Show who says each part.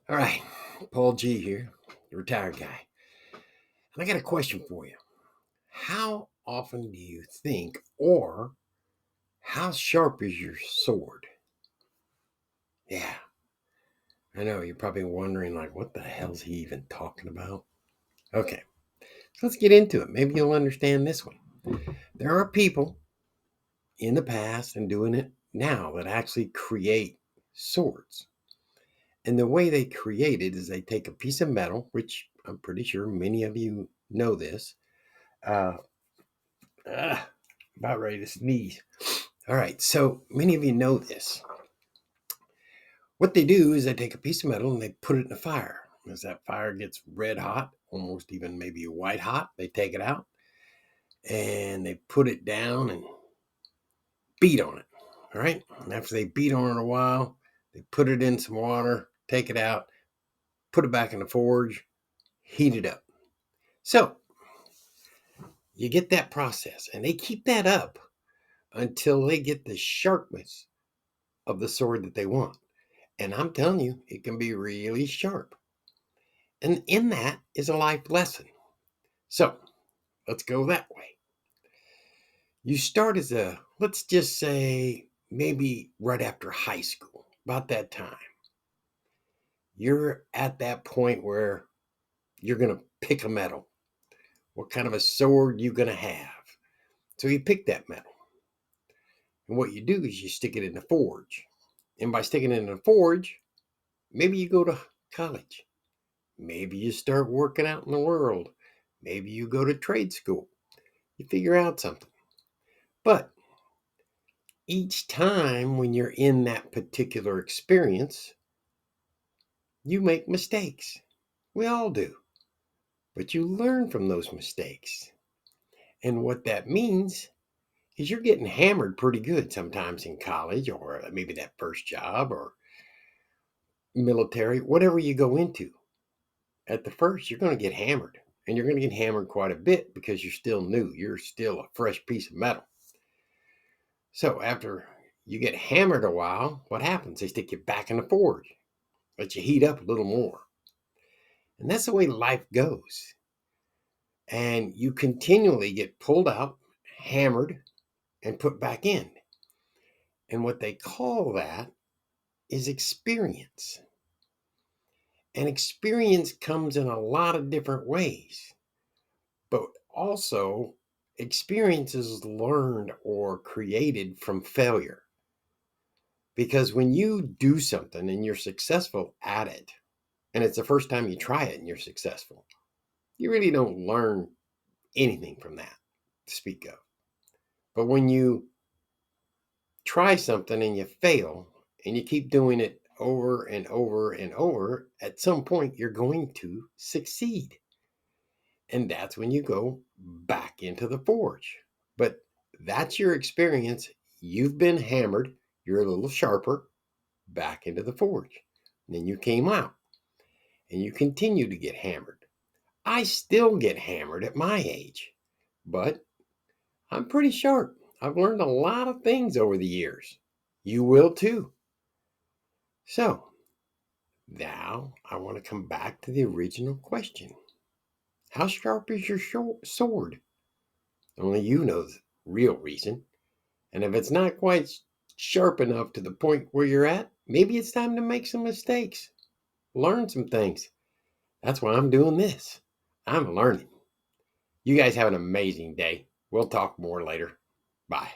Speaker 1: All right, PaulG here, the retired guy. And I got a question for you. How often do you think, or how sharp is your sword? Yeah, I know you're probably wondering, like, what the hell's he even talking about? Okay, so let's get into it. Maybe you'll understand this one. There are people in the past and doing it now that actually create swords. And the way they create it is they take a piece of metal, which I'm pretty sure many of you know this. Uh, Ah, about ready to sneeze. All right, so many of you know this. What they do is they take a piece of metal and they put it in a fire. As that fire gets red hot, almost even maybe white hot, they take it out and they put it down and beat on it. All right, and after they beat on it a while, they put it in some water, take it out, put it back in the forge, heat it up. So you get that process, and they keep that up until they get the sharpness of the sword that they want. And I'm telling you, it can be really sharp. And in that is a life lesson. So let's go that way. You start as let's just say, maybe right after high school, about that time. You're at that point where you're going to pick a metal. What kind of a sword you going to have? So you pick that metal. And what you do is you stick it in the forge. And by sticking it in the forge, maybe you go to college. Maybe you start working out in the world. Maybe you go to trade school. You figure out something. But each time when you're in that particular experience, you make mistakes. We all do. But you learn from those mistakes. And what that means is you're getting hammered pretty good sometimes in college or maybe that first job or military, whatever you go into. At the first, you're going to get hammered. And you're going to get hammered quite a bit because you're still new. You're still a fresh piece of metal. So after you get hammered a while, what happens? They stick you back in the forge, let you heat up a little more. And that's the way life goes. And you continually get pulled out, hammered, and put back in. And what they call that is experience. And experience comes in a lot of different ways. But also, experience is learned or created from failure. Because when you do something and you're successful at it, and it's the first time you try it and you're successful, you really don't learn anything from that to speak of. But when you try something and you fail and you keep doing it over and over and over, at some point you're going to succeed. And that's when you go back into the forge. But that's your experience. You've been hammered, you're a little sharper, back into the forge. And then you came out and you continue to get hammered. I still get hammered at my age, but I'm pretty sharp. I've learned a lot of things over the years. You will too. So now I want to come back to the original question. How sharp is your sword? Only you know the real reason. And if it's not quite sharp enough to the point where you're at, maybe it's time to make some mistakes, learn some things. That's why I'm doing this. I'm learning. You guys have an amazing day. We'll talk more later. Bye.